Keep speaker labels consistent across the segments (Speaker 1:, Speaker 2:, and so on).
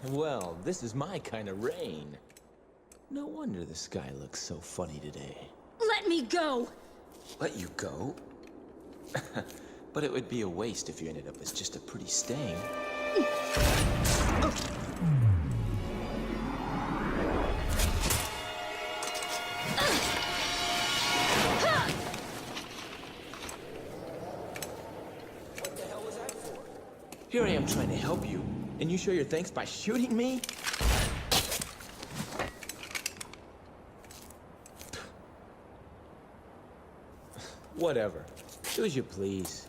Speaker 1: Well, this is my kind of rain. No wonder the sky looks so funny today.
Speaker 2: Let me go!
Speaker 1: Let you go? But it would be a waste if you ended up as just a pretty stain. What the hell was that for? Here I am trying to help you, and you show your thanks by shooting me? Whatever. Do as you please.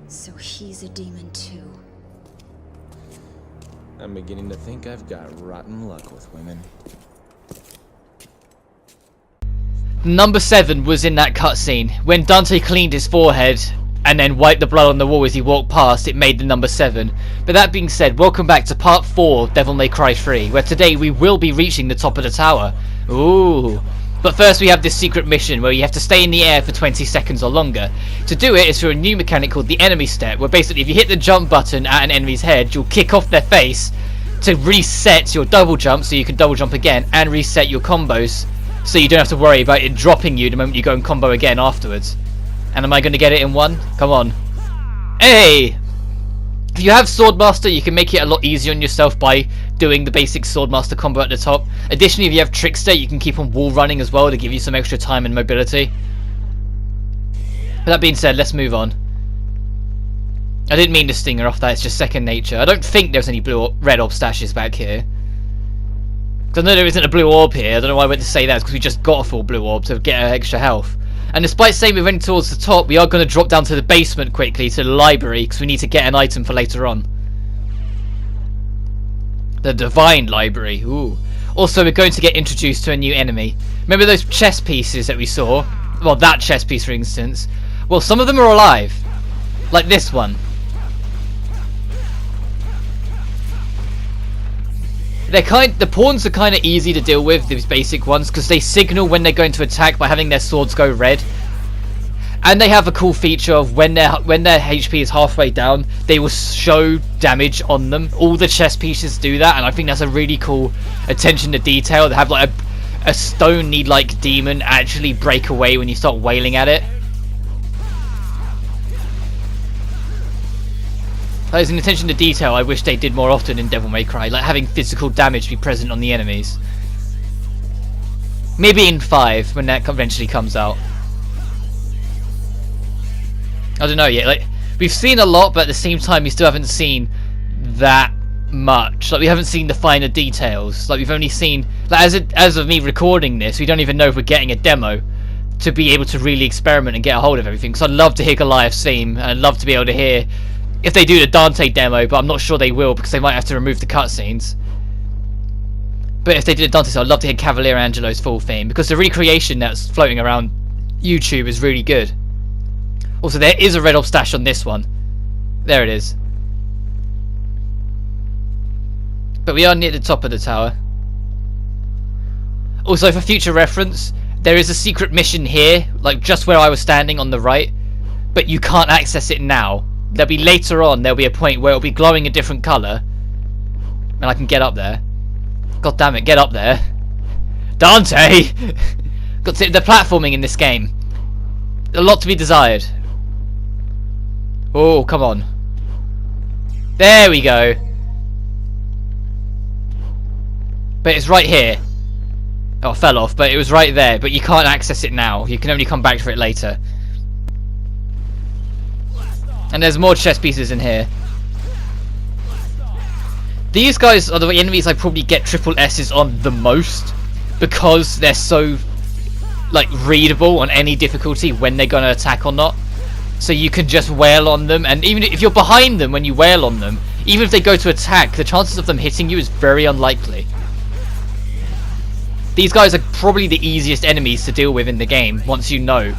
Speaker 2: So he's a demon too.
Speaker 1: I'm beginning to think I've got rotten luck with women.
Speaker 3: Number 7 was in that cutscene. When Dante cleaned his forehead and then wiped the blood on the wall as he walked past, it made the number 7. But that being said, welcome back to part 4 Devil May Cry 3, where today we will be reaching the top of the tower. Ooh. But first we have this secret mission where you have to stay in the air for 20 seconds or longer. To do it is through a new mechanic called the enemy step, where basically if you hit the jump button at an enemy's head, you'll kick off their face to reset your double jump so you can double jump again, and reset your combos so you don't have to worry about it dropping you the moment you go and combo again afterwards. And am I going to get it in one? Come on. Hey! If you have Swordmaster, you can make it a lot easier on yourself by doing the basic Swordmaster combo at the top. Additionally, if you have Trickster, you can keep on wall running as well to give you some extra time and mobility. But that being said, let's move on. I didn't mean to stinger off that, it's just second nature. I don't think there's any red orb stashes back here. Because I know there isn't a blue orb here. I don't know why I went to say that, it's because we just got a full blue orb to get extra health. And despite saying we're running towards the top, we are going to drop down to the basement quickly, to the library, because we need to get an item for later on. The Divine Library, ooh. Also, we're going to get introduced to a new enemy. Remember those chess pieces that we saw? Well, that chess piece, for instance. Well, some of them are alive. Like this one. The pawns are kind of easy to deal with, these basic ones, because they signal when they're going to attack by having their swords go red. And they have a cool feature of when their HP is halfway down, they will show damage on them. All the chess pieces do that, and I think that's a really cool attention to detail. They have like a stone-like demon actually break away when you start wailing at it. That is an attention to detail I wish they did more often in Devil May Cry, like having physical damage be present on the enemies. Maybe in 5, when that eventually comes out. I don't know yet, like, we've seen a lot, but at the same time we still haven't seen that much. Like, we haven't seen the finer details. Like, we've only seen, like, as of me recording this, we don't even know if we're getting a demo to be able to really experiment and get a hold of everything. So I'd love to hear Goliath's theme, and I'd love to be able to hear if they do the Dante demo, but I'm not sure they will because they might have to remove the cutscenes. But if they did a Dante, so I'd love to hear Cavalier Angelo's full theme, because the recreation that's floating around YouTube is really good. Also, there is a red orb stash on this one. There it is. But we are near the top of the tower. Also, for future reference, there is a secret mission here, like just where I was standing on the right, but you can't access it now. There'll be later on, there'll be a point where it'll be glowing a different colour, and I can get up there. God damn it, get up there. Dante! Got the platforming in this game. A lot to be desired. Oh, come on. There we go. But it's right here. Oh, it fell off, but it was right there. But you can't access it now. You can only come back for it later. And there's more chess pieces in here. These guys are the enemies I probably get triple S's on the most, because they're so, like, readable on any difficulty when they're going to attack or not. So you can just wail on them, and even if you're behind them when you wail on them, even if they go to attack, the chances of them hitting you is very unlikely. These guys are probably the easiest enemies to deal with in the game, once you know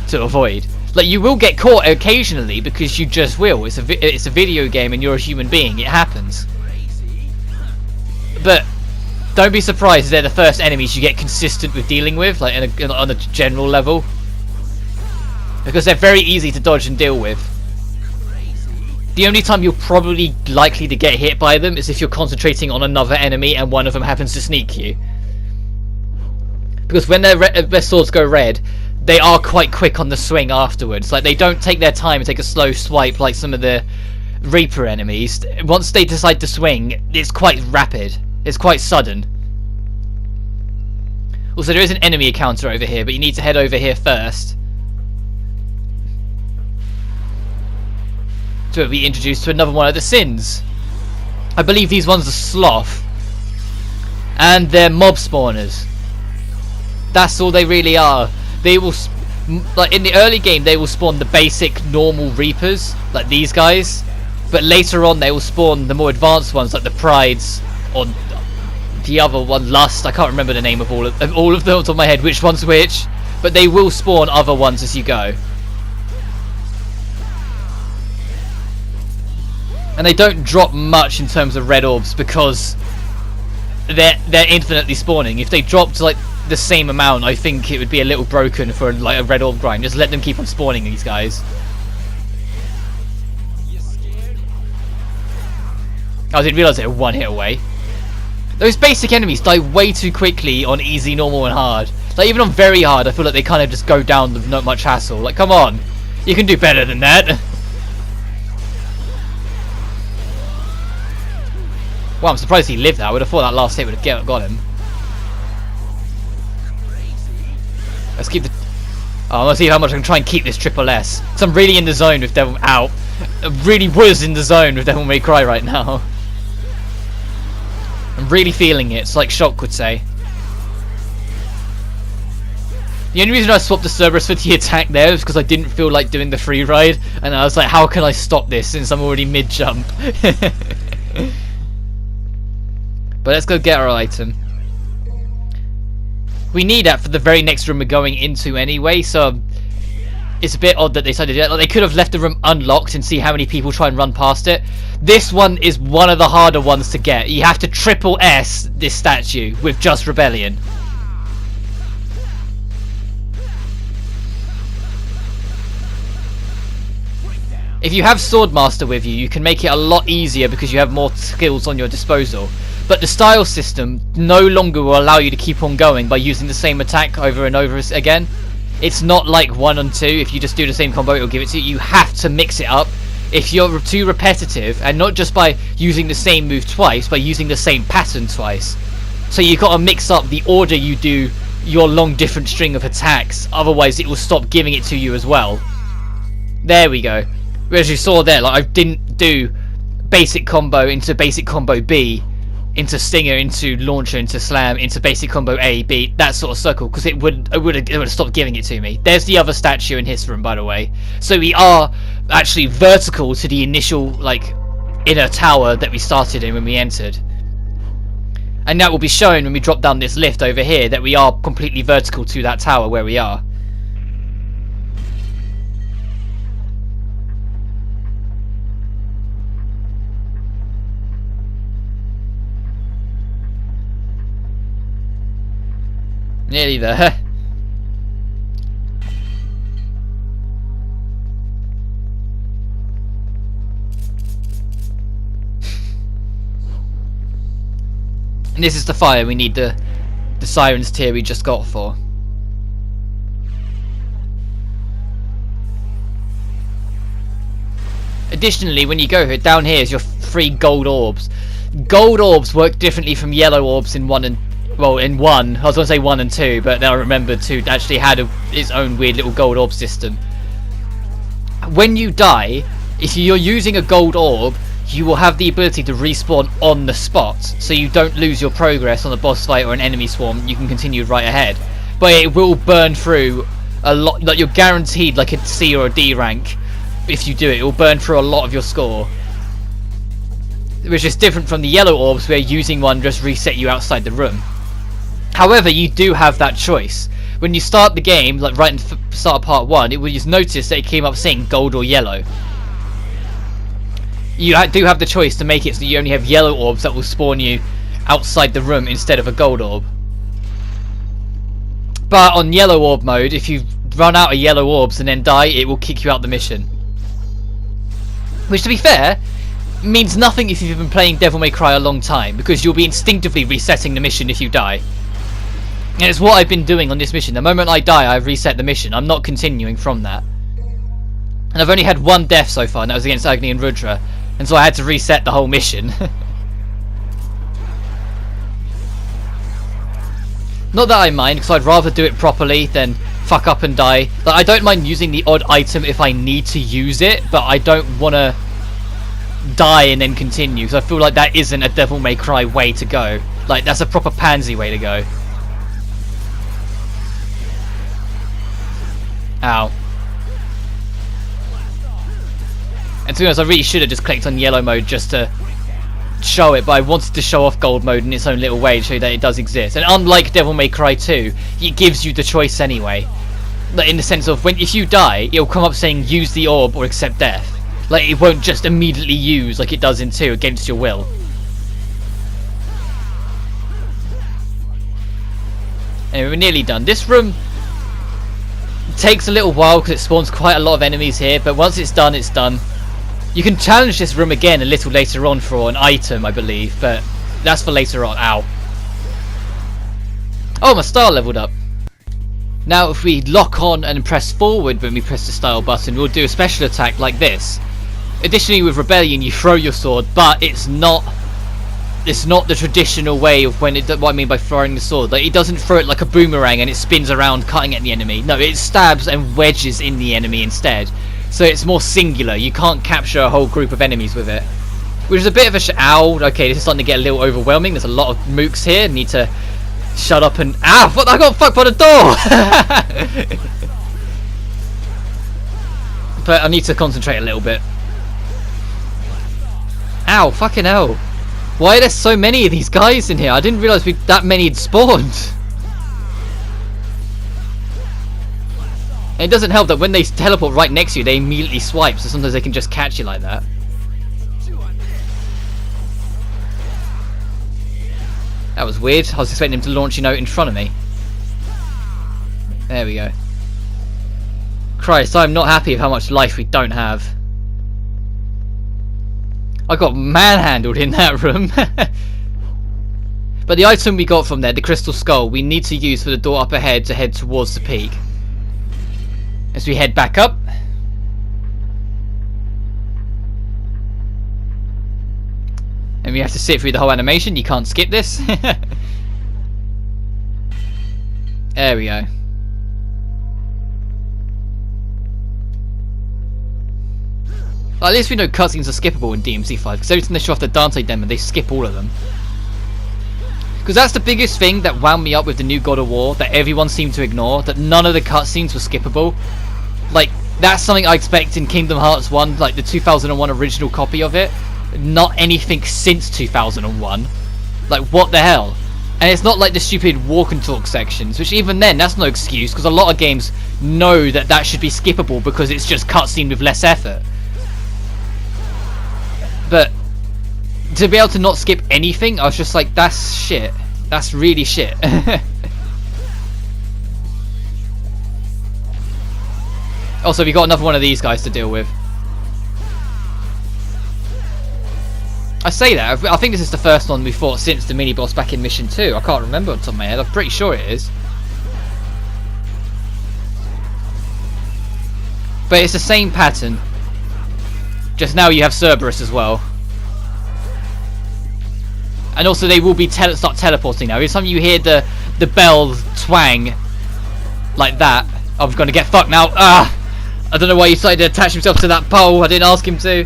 Speaker 3: to avoid. Like, you will get caught occasionally, because you just will. It's a video game and you're a human being. It happens. But don't be surprised if they're the first enemies you get consistent with dealing with, like on a general level. Because they're very easy to dodge and deal with. The only time you're probably likely to get hit by them is if you're concentrating on another enemy and one of them happens to sneak you. Because when their swords go red, they are quite quick on the swing afterwards. Like, they don't take their time and take a slow swipe like some of the Reaper enemies. Once they decide to swing, it's quite rapid. It's quite sudden. Also, there is an enemy encounter over here, but you need to head over here first to be introduced to another one of the sins. I believe these ones are sloth, and they're mob spawners. That's all they really are. They will, like in the early game, they will spawn the basic normal Reapers, like these guys. But later on, they will spawn the more advanced ones, like the Prides, or the other one, Lust. I can't remember the name of all of them off the top of my head, which one's which. But they will spawn other ones as you go. And they don't drop much in terms of red orbs because they're infinitely spawning. If they dropped like the same amount, I think it would be a little broken for like a red orb grind. Just let them keep on spawning these guys. I didn't realise they were one hit away. Those basic enemies die way too quickly on easy, normal, and hard. Like even on very hard, I feel like they kind of just go down with not much hassle. Like, come on, you can do better than that. Well, I'm surprised he lived that. I would have thought that last hit would have got him. Let's keep the... Oh, let's see how much I can try and keep this triple S. Because I'm really in the zone with Devil... Ow. I really was in the zone with Devil May Cry right now. I'm really feeling it. It's like Shock would say. The only reason I swapped the Cerberus for the attack there was because I didn't feel like doing the free ride. And I was like, how can I stop this since I'm already mid-jump? But let's go get our item. We need that for the very next room we're going into anyway, so it's a bit odd that they decided to do that. Like, they could have left the room unlocked and see how many people try and run past it. This one is one of the harder ones to get. You have to triple S this statue with just Rebellion. If you have Swordmaster with you, you can make it a lot easier because you have more skills on your disposal. But the style system no longer will allow you to keep on going by using the same attack over and over again. It's not like 1 and 2, if you just do the same combo it'll give it to you. You have to mix it up. If you're too repetitive, and not just by using the same move twice, by using the same pattern twice. So you've got to mix up the order you do your long different string of attacks, otherwise it will stop giving it to you as well. There we go. As you saw there, like I didn't do basic combo into basic combo B, into Stinger, into Launcher, into Slam, into basic combo A, B, that sort of circle, because it would have stopped giving it to me. There's the other statue in his room, by the way. So we are actually vertical to the initial, like, inner tower that we started in when we entered. And that will be shown when we drop down this lift over here, that we are completely vertical to that tower where we are. Nearly there. And this is the fire we need the Siren's Tear we just got for. Additionally, when you go here, down here is your 3 gold orbs. Gold orbs work differently from yellow orbs in 1 and... Well, in 1, I was going to say 1 and 2, but then I remembered 2 actually had its own weird little gold orb system. When you die, if you're using a gold orb, you will have the ability to respawn on the spot, so you don't lose your progress on a boss fight or an enemy swarm. You can continue right ahead, but it will burn through a lot. Like, you're guaranteed like a C or a D rank if you do it. It will burn through a lot of your score, which is different from the yellow orbs where using one just reset you outside the room. However, you do have that choice. When you start the game, like right in the start of part 1, it will just notice that it came up saying gold or yellow. You do have the choice to make it so you only have yellow orbs that will spawn you outside the room instead of a gold orb. But on yellow orb mode, if you run out of yellow orbs and then die, it will kick you out the mission. Which, to be fair, means nothing if you've been playing Devil May Cry a long time, because you'll be instinctively resetting the mission if you die. And it's what I've been doing on this mission. The moment I die, I reset the mission. I'm not continuing from that. And I've only had one death so far, and that was against Agni and Rudra. And so I had to reset the whole mission. Not that I mind, because I'd rather do it properly than fuck up and die. Like, I don't mind using the odd item if I need to use it, but I don't want to die and then continue, because I feel like that isn't a Devil May Cry way to go. Like, that's a proper pansy way to go. Ow. And to be honest, I really should have just clicked on yellow mode just to show it, but I wanted to show off gold mode in its own little way to show you that it does exist. And unlike Devil May Cry 2, it gives you the choice anyway. Like, in the sense of, if you die, it'll come up saying use the orb or accept death. Like, it won't just immediately use like it does in 2 against your will. Anyway, we're nearly done. This room takes a little while because it spawns quite a lot of enemies here, but once it's done, it's done. You can challenge this room again a little later on for an item, I believe, but that's for later on. Ow. Oh, my star leveled up. Now, if we lock on and press forward when we press the style button, we'll do a special attack like this. Additionally, with Rebellion, you throw your sword, but it's not the traditional way of what I mean by throwing the sword. Like, it doesn't throw it like a boomerang and it spins around cutting at the enemy. No, it stabs and wedges in the enemy instead. So it's more singular. You can't capture a whole group of enemies with it. Which is a bit of a ow, okay, this is starting to get a little overwhelming. There's a lot of mooks here. Need to shut up and... Ah! What? I got fucked by the door! But I need to concentrate a little bit. Ow, fucking hell. Why are there so many of these guys in here? I didn't realise that many had spawned. And it doesn't help that when they teleport right next to you, they immediately swipe, so sometimes they can just catch you like that. That was weird. I was expecting him to launch, in front of me. There we go. Christ, I'm not happy with how much life we don't have. I got manhandled in that room. But the item we got from there, the crystal skull, we need to use for the door up ahead to head towards the peak. As we head back up. And we have to sit through the whole animation. You can't skip this. There we go. Well, at least we know cutscenes are skippable in DMC5, because every time they show off the Dante demo, they skip all of them. Because that's the biggest thing that wound me up with the new God of War, that everyone seemed to ignore, that none of the cutscenes were skippable. Like, that's something I expect in Kingdom Hearts 1, like the 2001 original copy of it. Not anything since 2001. Like, what the hell? And it's not like the stupid walk and talk sections, which even then, that's no excuse, because a lot of games know that that should be skippable because it's just cutscene with less effort. But to be able to not skip anything, I was just like, that's shit. That's really shit. Also, we got another one of these guys to deal with. I say that, I think this is the first one we fought since the mini-boss back in Mission 2. I can't remember off the top of my head, I'm pretty sure it is. But it's the same pattern. Just now you have Cerberus as well. And also they will be start teleporting now. Every time you hear the bell twang like that, I'm gonna get fucked now. Ah! I don't know why he decided to attach himself to that pole. I didn't ask him to.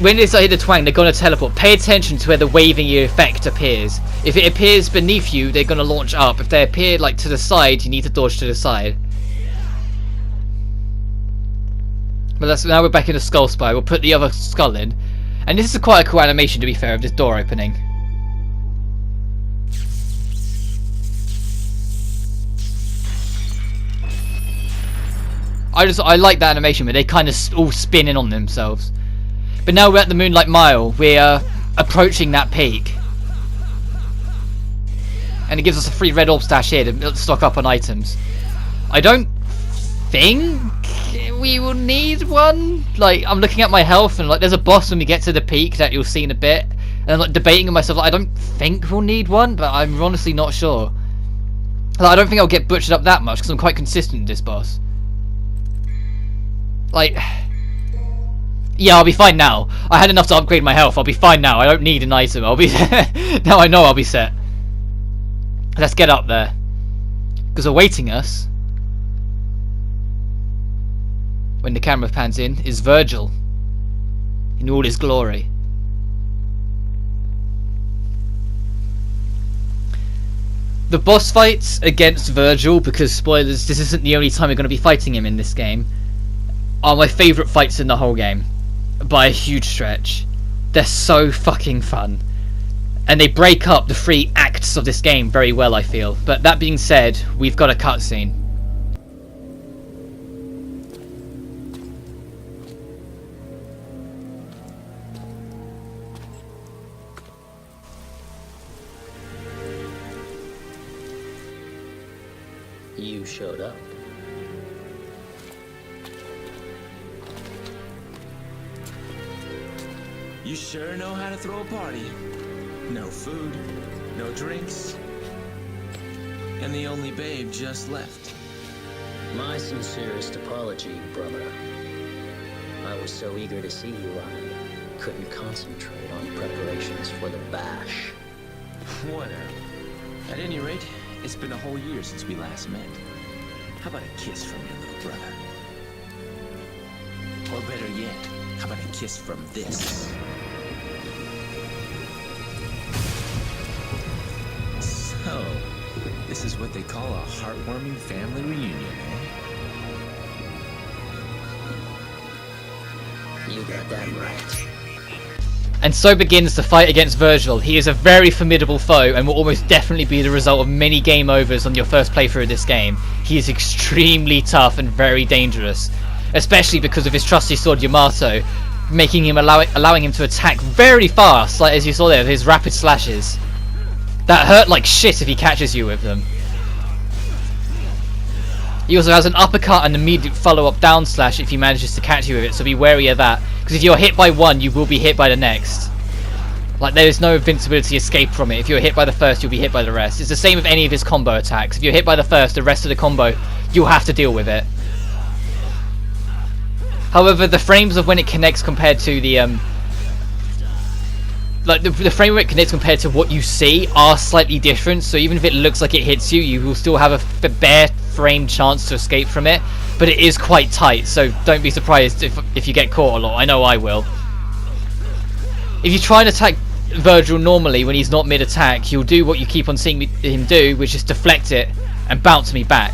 Speaker 3: When they start to twang, they're gonna teleport. Pay attention to where the waving effect appears. If it appears beneath you, they're gonna launch up. If they appear like to the side, you need to dodge to the side. But now we're back in the skull spire. We'll put the other skull in. And this is quite a cool animation, to be fair, of this door opening. I like that animation where they kind of all spin in on themselves. But now we're at the Moonlight Mile. We're approaching that peak. And it gives us a free red orb stash here to stock up on items. I don't think we will need one. Like, I'm looking at my health, and like, there's a boss when we get to the peak that you'll see in a bit, and I'm like debating with myself, like, I don't think we'll need one, but I'm honestly not sure. Like, I don't think I'll get butchered up that much because I'm quite consistent with this boss. Like, yeah, I'll be fine now. I had enough to upgrade my health. I'll be fine now. I don't need an item. I'll be now. I know I'll be set. Let's get up there, because awaiting us, when the camera pans in, is Virgil in all his glory. The boss fights against Virgil, because spoilers, this isn't the only time we're going to be fighting him in this game, are my favourite fights in the whole game, by a huge stretch. They're so fucking fun. And they break up the 3 acts of this game very well, I feel. But that being said, we've got a cutscene.
Speaker 4: You showed up.
Speaker 1: You sure know how to throw a party. No food, no drinks, and the only babe just left.
Speaker 4: My sincerest apology, brother. I was so eager to see you, I couldn't concentrate on preparations for the bash.
Speaker 1: Whatever. At any rate, it's been a whole year since we last met. How about a kiss from your little brother? Or better yet, how about a kiss from this? So, this is what they call a heartwarming family reunion, eh?
Speaker 4: You got that right.
Speaker 3: And so begins the fight against Virgil. He is a very formidable foe and will almost definitely be the result of many game overs on your first playthrough of this game. He is extremely tough and very dangerous, especially because of his trusty sword Yamato, making him allowing him to attack very fast, like as you saw there, with his rapid slashes. That hurt like shit if he catches you with them. He also has an uppercut and immediate follow-up down slash if he manages to catch you with it, so be wary of that. Because if you're hit by one, you will be hit by the next. Like, there is no invincibility escape from it. If you're hit by the first, you'll be hit by the rest. It's the same with any of his combo attacks. If you're hit by the first, the rest of the combo, you'll have to deal with it. However, the frames of when it connects compared to the the frame rate connects compared to what you see are slightly different, so even if it looks like it hits you, you will still have a bare frame chance to escape from it, but it is quite tight, so don't be surprised if you get caught a lot. I know I will. If you try and attack Virgil normally when he's not mid-attack, he'll do what you keep on seeing him do, which is deflect it and bounce me back.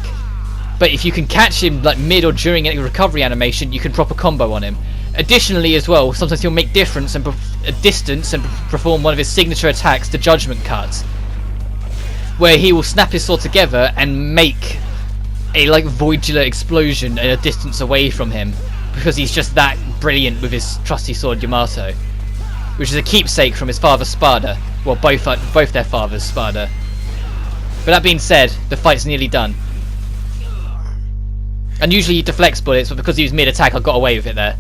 Speaker 3: But if you can catch him like mid or during a recovery animation, you can drop a combo on him. Additionally as well, sometimes he'll make distance and perform one of his signature attacks, the Judgment Cut, where he will snap his sword together and make a like voidular explosion at a distance away from him, because he's just that brilliant with his trusty sword Yamato, which is a keepsake from his father Spada. Well, both their fathers Spada. But that being said, the fight's nearly done. And usually he deflects bullets, but because he was mid-attack, I got away with it there.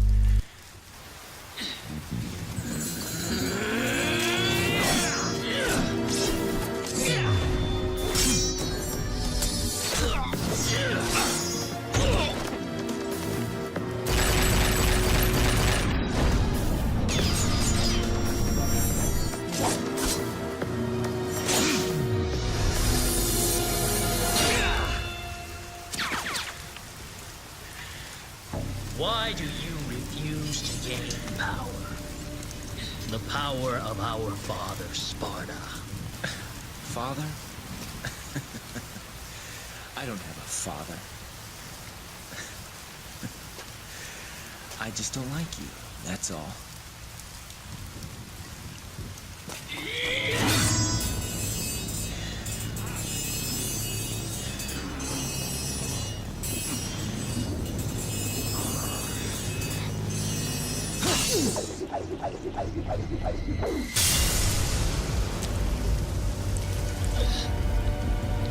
Speaker 4: Why do you refuse to gain power? The power of our father, Sparta.
Speaker 1: Father? I don't have a father. I just don't like you, that's all.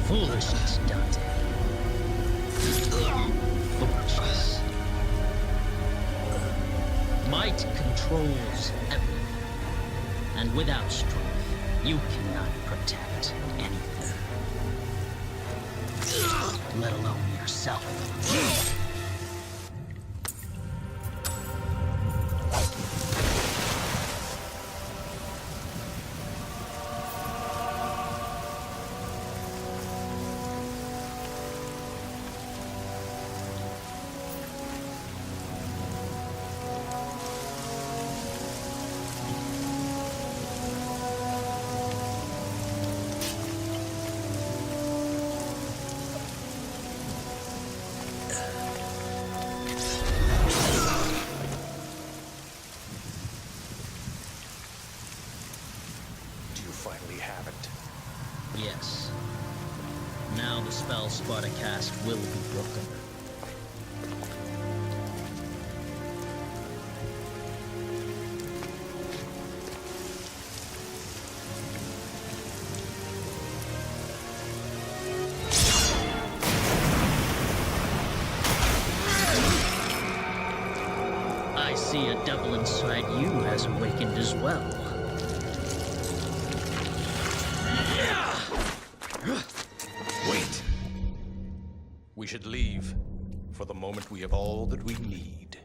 Speaker 4: Foolishness, Dante. Foolishness. Light controls everything. And without strength, you cannot protect anything. Let alone yourself.
Speaker 5: Finally have it.
Speaker 4: Yes. Now the spell Spartacast will be broken. I see a devil inside you has awakened as well.
Speaker 5: Wait! We should leave. For the moment we have all that we need.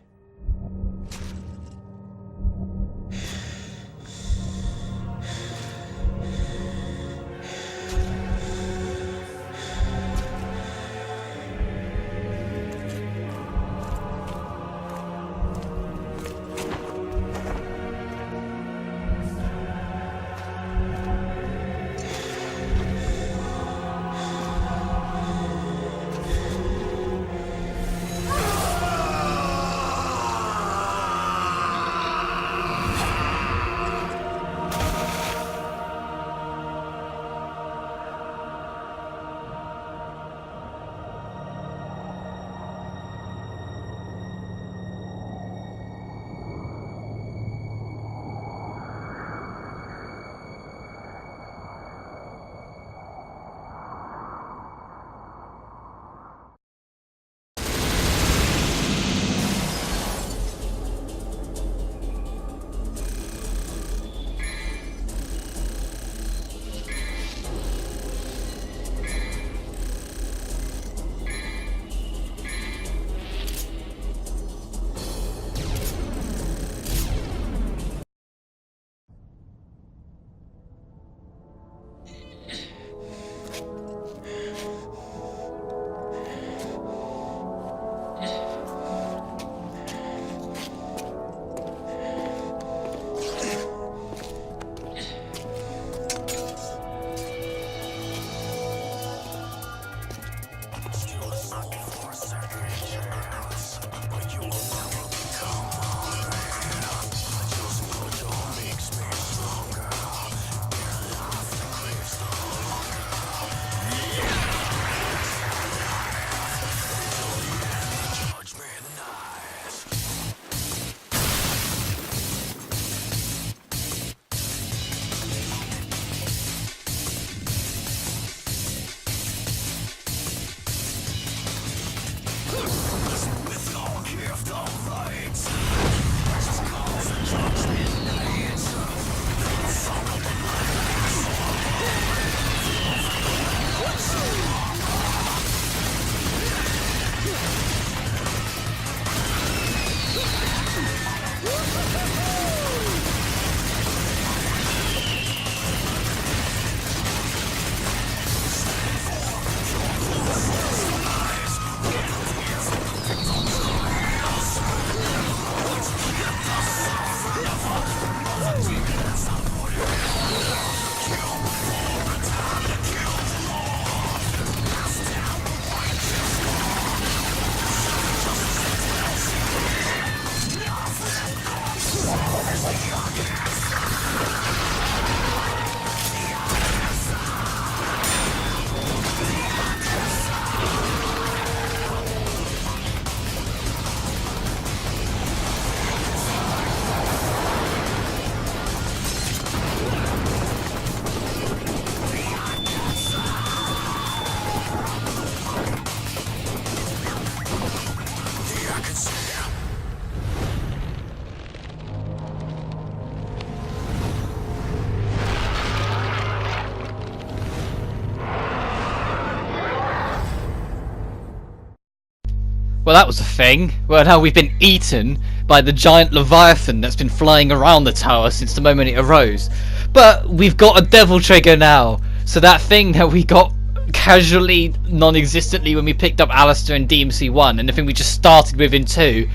Speaker 3: Well, that was a thing. Well, now we've been eaten by the giant Leviathan that's been flying around the tower since the moment it arose. But we've got a devil trigger now. So that thing that we got casually, non-existently when we picked up Alistair in DMC 1, and the thing we just started with in 2,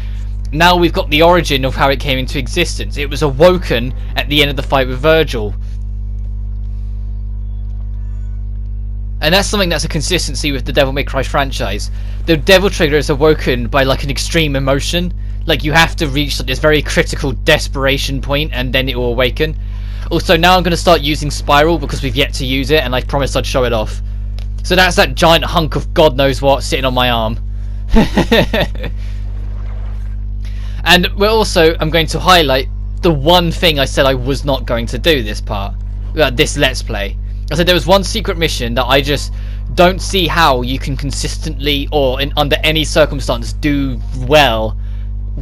Speaker 3: now we've got the origin of how it came into existence. It was awoken at the end of the fight with Virgil. And that's something that's a consistency with the Devil May Cry franchise. The Devil Trigger is awoken by like an extreme emotion. Like you have to reach like, this very critical desperation point and then it will awaken. Also, now I'm going to start using Spiral because we've yet to use it and I promised I'd show it off. So that's that giant hunk of God knows what sitting on my arm. And I'm going to highlight the one thing I said I was not going to do this part. This Let's Play. I said there was one secret mission that I just don't see how you can consistently or under any circumstance do well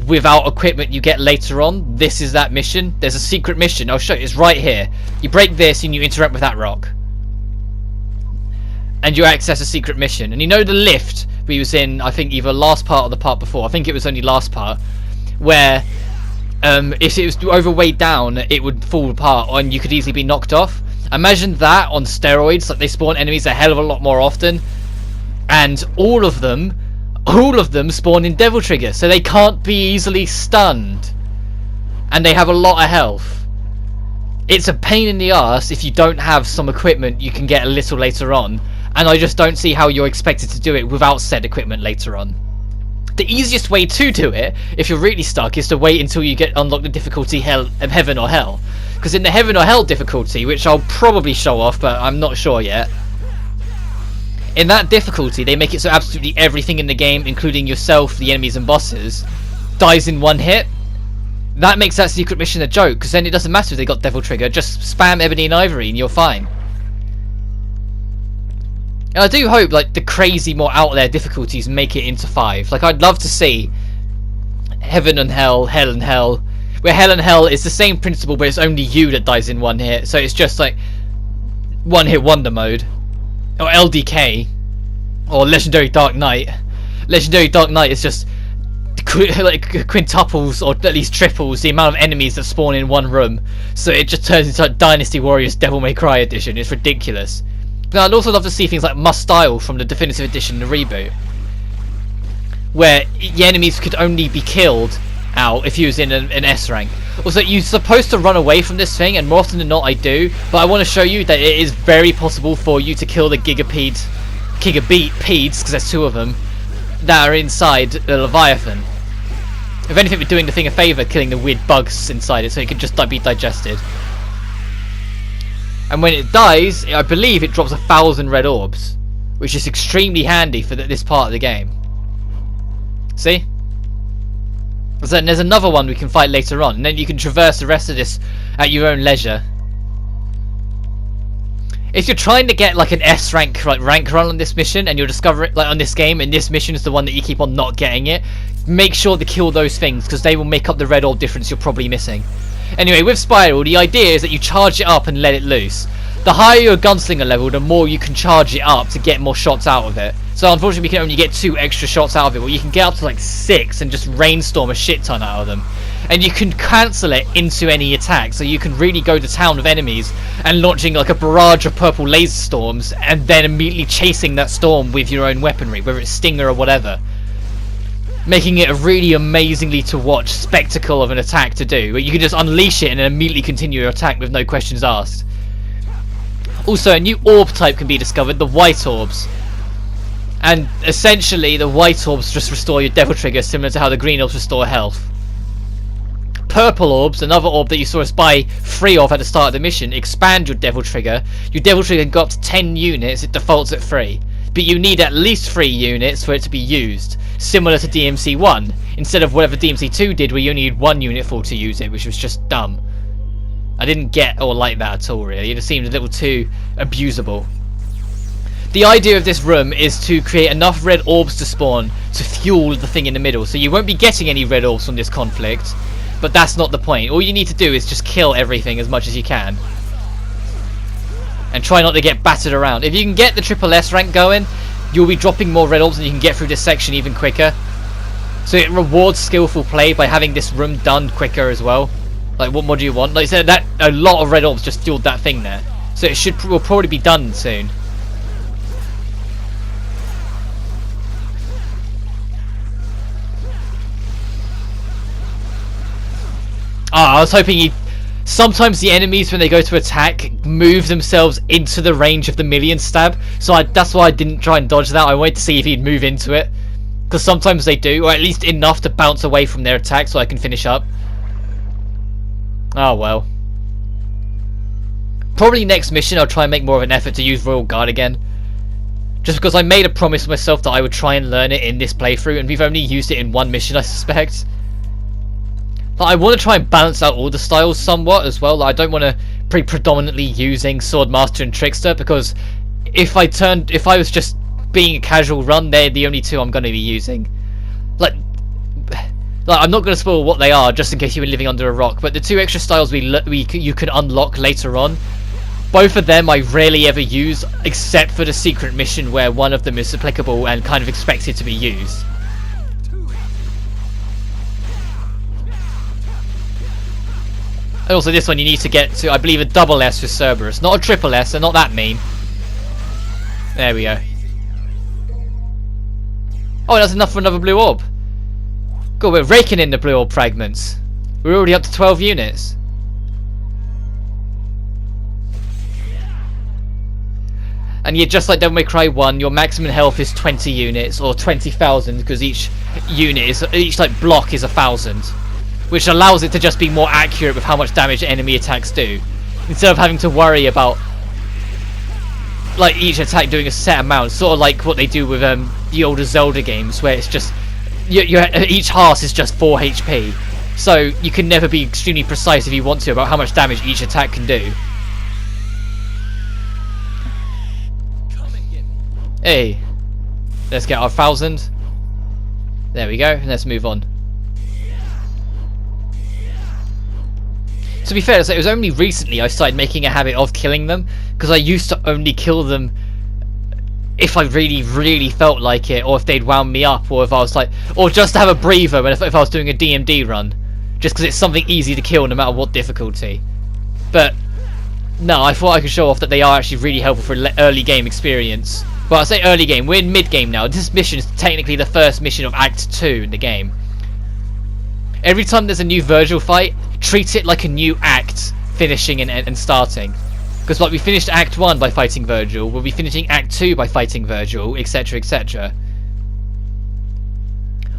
Speaker 3: without equipment you get later on. This is that mission. There's a secret mission. I'll show you. It's right here. You break this and you interact with that rock. And you access a secret mission. And you know the lift we was in, I think, either last part or the part before. I think it was only last part. Where if it was overweight down, it would fall apart and you could easily be knocked off. Imagine that on steroids, like they spawn enemies a hell of a lot more often, and all of them spawn in Devil Trigger, so they can't be easily stunned, and they have a lot of health. It's a pain in the arse if you don't have some equipment you can get a little later on, and I just don't see how you're expected to do it without said equipment later on. The easiest way to do it, if you're really stuck, is to wait until you unlock the difficulty Heaven or Hell. Because in the Heaven or Hell difficulty, which I'll probably show off, but I'm not sure yet, in that difficulty, they make it so absolutely everything in the game, including yourself, the enemies and bosses, dies in one hit. That makes that secret mission a joke, because then it doesn't matter if they got Devil Trigger, just spam Ebony and Ivory and you're fine. And I do hope like the crazy, more out there difficulties make it into 5. Like I'd love to see Heaven and Hell, Hell and Hell, where Hell and Hell is the same principle, but it's only you that dies in one hit. So it's just like one hit wonder mode, or LDK, or Legendary Dark Knight. Legendary Dark Knight is just like quintuples or at least triples the amount of enemies that spawn in one room. So it just turns into like Dynasty Warriors Devil May Cry edition. It's ridiculous. Now, I'd also love to see things like Must Style from the Definitive Edition, the reboot, where the enemies could only be killed out if you was in an S rank. Also, you're supposed to run away from this thing, and more often than not I do, but I want to show you that it is very possible for you to kill the Gigapeds, because there's 2 of them, that are inside the Leviathan. If anything, we're doing the thing a favour, killing the weird bugs inside it, so it can just be digested. And when it dies, I believe it drops 1,000 red orbs, which is extremely handy for this part of the game. See? So then there's another one we can fight later on, and then you can traverse the rest of this at your own leisure. If you're trying to get like an S rank rank run on this mission, and you'll discover it like on this game, and this mission is the one that you keep on not getting it, make sure to kill those things, because they will make up the red orb difference you're probably missing. Anyway, with Spiral, the idea is that you charge it up and let it loose. The higher your gunslinger level, the more you can charge it up to get more shots out of it. So unfortunately we can only get 2 extra shots out of it, but you can get up to like 6 and just rainstorm a shit ton out of them. And you can cancel it into any attack, so you can really go to town with enemies and launching like a barrage of purple laser storms and then immediately chasing that storm with your own weaponry, whether it's Stinger or whatever. Making it a really amazingly to watch spectacle of an attack to do, where you can just unleash it and then immediately continue your attack with no questions asked. Also, a new orb type can be discovered, the white orbs. And essentially the white orbs just restore your Devil Trigger, similar to how the green orbs restore health. Purple orbs, another orb that you saw us buy 3 of at the start of the mission, expand your Devil Trigger. Your Devil Trigger can go up to 10 units, it defaults at 3. But you need at least 3 units for it to be used, similar to DMC 1, instead of whatever DMC 2 did where you only need 1 unit full to use it, which was just dumb. I didn't get or like that at all really, it just seemed a little too abusable. The idea of this room is to create enough red orbs to spawn to fuel the thing in the middle, so you won't be getting any red orbs from this conflict, but that's not the point. All you need to do is just kill everything as much as you can. And try not to get battered around. If you can get the triple S rank going, you'll be dropping more red orbs and you can get through this section even quicker. So it rewards skillful play by having this room done quicker as well. Like, what more do you want? Like I said, that a lot of red orbs just fueled that thing there. So it will probably be done soon. I was hoping he'd... Sometimes the enemies, when they go to attack, move themselves into the range of the million stab. So that's why I didn't try and dodge that. I wanted to see if he'd move into it. Because sometimes they do, or at least enough to bounce away from their attack so I can finish up. Oh well. Probably next mission I'll try and make more of an effort to use Royal Guard again. Just because I made a promise to myself that I would try and learn it in this playthrough, and we've only used it in one mission, I suspect. But I want to try and balance out all the styles somewhat as well. Like, I don't want to be predominantly using Swordmaster and Trickster, because if I was just being a casual run, they're the only two I'm going to be using. Like I'm not going to spoil what they are, just in case you've been living under a rock. But the two extra styles you can unlock later on, both of them I rarely ever use, except for the secret mission where one of them is applicable and kind of expected to be used. And also this one you need to get to, I believe, a double S for Cerberus, not a triple S, they're not that mean. There we go. Oh, that's enough for another blue orb. God, we're raking in the blue orb fragments. We're already up to 12 units. And yeah, just like Devil May Cry 1, your maximum health is 20 units, or 20,000, because each like block is 1,000. Which allows it to just be more accurate with how much damage enemy attacks do. Instead of having to worry about like each attack doing a set amount, sort of like what they do with the older Zelda games, where it's just each hearth is just 4 HP, so you can never be extremely precise if you want to about how much damage each attack can do. Hey, let's get our 1,000. There we go. Let's move on. To be fair, it was only recently I started making a habit of killing them, because I used to only kill them if I really felt like it, or if they'd wound me up, or if I was like, or just to have a breather if I was doing a DMD run, just because it's something easy to kill no matter what difficulty. But no, I thought I could show off that they are actually really helpful for early game experience. Well, I say early game, we're in mid game now. This mission is technically the first mission of Act 2 in the game. Every time there's a new Virgil fight, treat it like a new act, finishing and starting. Because like we finished Act 1 by fighting Virgil, we'll be finishing Act 2 by fighting Virgil, etc, etc.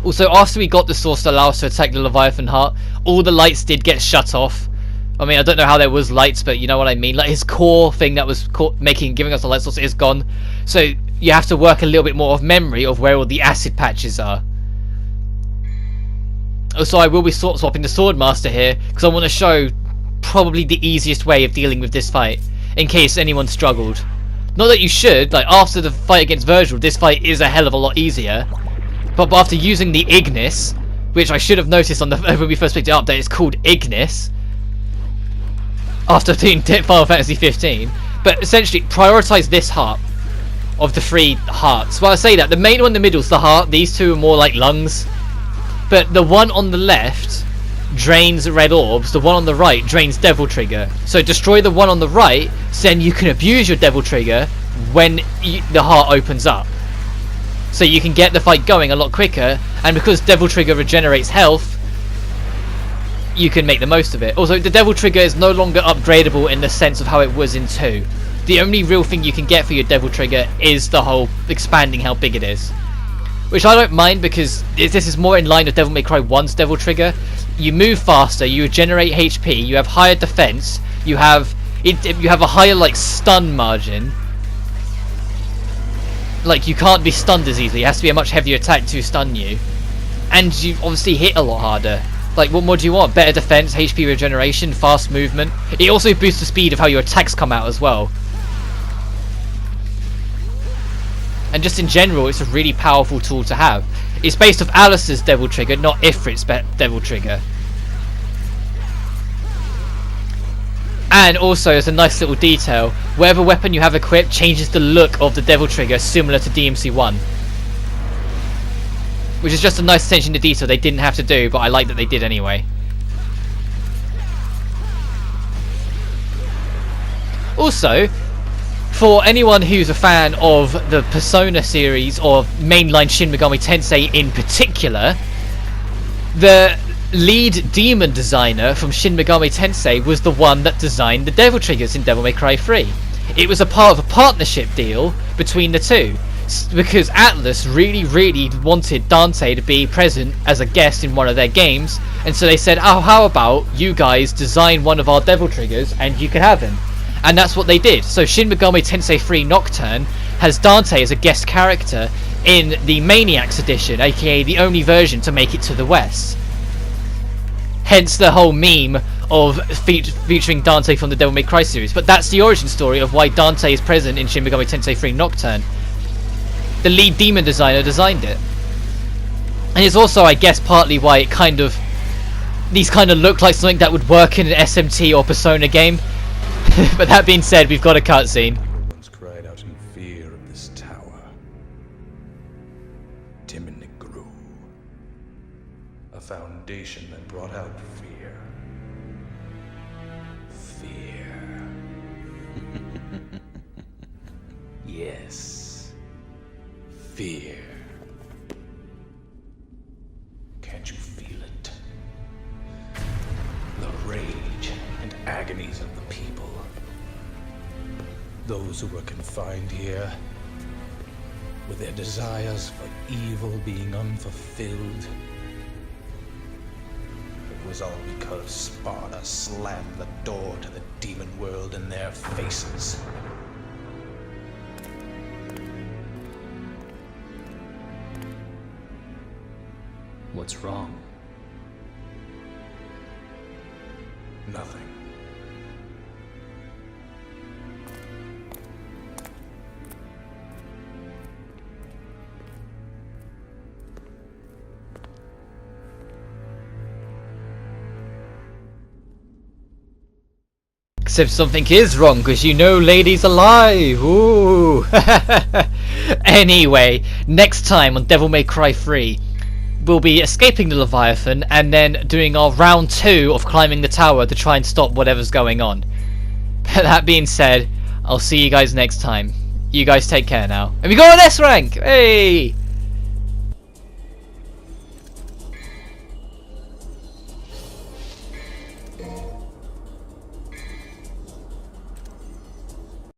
Speaker 3: Also, after we got the source to allow us to attack the Leviathan Heart, all the lights did get shut off. I mean, I don't know how there was lights, but you know what I mean. Like his core thing that was giving us the light source is gone. So you have to work a little bit more of memory of where all the acid patches are. Also, I will be swapping the Swordmaster here, because I want to show probably the easiest way of dealing with this fight, in case anyone struggled. Not that you should, like after the fight against Virgil, this fight is a hell of a lot easier. But after using the Ignis, which I should have noticed on the when we first picked it up, that it's called Ignis, after doing Final Fantasy 15, but essentially prioritize this heart of the 3 hearts. Well, I say that the main one in the middle is the heart, these two are more like lungs. But the one on the left drains red orbs, the one on the right drains Devil Trigger. So destroy the one on the right, so then you can abuse your Devil Trigger when the heart opens up. So you can get the fight going a lot quicker, and because Devil Trigger regenerates health, you can make the most of it. Also, the Devil Trigger is no longer upgradable in the sense of how it was in 2. The only real thing you can get for your Devil Trigger is the whole expanding how big it is. Which I don't mind, because this is more in line with Devil May Cry 1's Devil Trigger. You move faster, you regenerate HP, you have higher defense, you have a higher like stun margin. Like you can't be stunned as easily, it has to be a much heavier attack to stun you. And you obviously hit a lot harder. Like what more do you want? Better defense, HP regeneration, fast movement. It also boosts the speed of how your attacks come out as well. And just in general, it's a really powerful tool to have. It's based off Alice's Devil Trigger, not Ifrit's Devil Trigger. And also, as a nice little detail, whatever weapon you have equipped changes the look of the Devil Trigger, similar to DMC1. which is just a nice attention to detail they didn't have to do, but I like that they did anyway. Also, for anyone who's a fan of the Persona series or mainline Shin Megami Tensei in particular, the lead demon designer from Shin Megami Tensei was the one that designed the Devil Triggers in Devil May Cry 3. It was a part of a partnership deal between the two, because Atlas really wanted Dante to be present as a guest in one of their games, and so they said, oh, how about you guys design one of our Devil Triggers and you can have him. And that's what they did. So Shin Megami Tensei 3 Nocturne has Dante as a guest character in the Maniacs edition, aka the only version to make it to the West. Hence the whole meme of featuring Dante from the Devil May Cry series. But that's the origin story of why Dante is present in Shin Megami Tensei 3 Nocturne. The lead demon designer designed it. And it's also, I guess, partly why it these kind of look like something that would work in an SMT or Persona game. But that being said, we've got a cutscene.
Speaker 5: Once cried out in fear of this tower. Timidly grew. A foundation that brought out fear. Fear. Yes. Fear. Can't you feel it? The rage and agonies of the people. Those who were confined here, with their desires for evil being unfulfilled. It was all because Sparta slammed the door to the demon world in their faces.
Speaker 4: What's wrong?
Speaker 5: Nothing.
Speaker 3: Except something is wrong, because you know Lady's alive! Ooh! Anyway, next time on Devil May Cry 3, we'll be escaping the Leviathan and then doing our round 2 of climbing the tower to try and stop whatever's going on. That being said, I'll see you guys next time. You guys take care now. And we got an S rank! Hey!